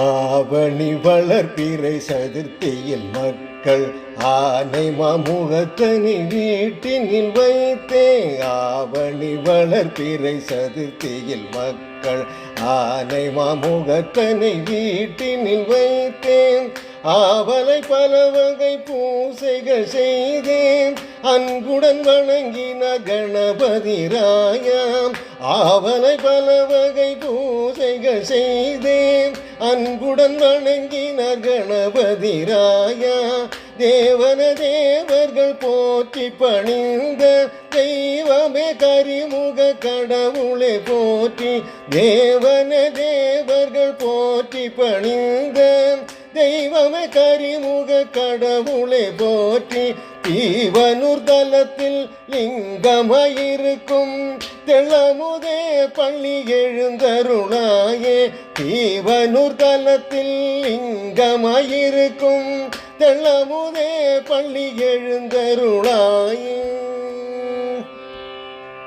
ஆவணி வளர்பிறை சதுர்த்தியில் மக்கள் ஆனை மாமுகத்தனி வீட்டினில் வைத்தேன். ஆவணி வளர்பிறை சதுர்த்தியில் மக்கள் ஆனை மாமுகத்தனி வீட்டினில் வைத்தேன். ஆவலை பல வகை பூசைகள் செய்தேன். அன்புடன் வணங்கின கணபதி ராயாம். ஆவலை பல வகை பூசைகள் செய்தேன். அன்புடன் வணங்கின கணபதி ராயா. தேவன தேவர்கள் போற்றி பணிந்த தெய்வமே கரிமுக கடவுளை போற்றி. தேவன தேவர்கள் போற்றி பணிந்த தெய்வமே கரிமுக கடவுளை போற்றி. தீவனூர் தலத்தில் லிங்கமாயிருக்கும் தெளமுதே பள்ளி எழுந்தருளாயே. தீவனூர் தலத்தில் லிங்கமாயிருக்கும் தெளமுதே பள்ளி எழுந்தருளாயே.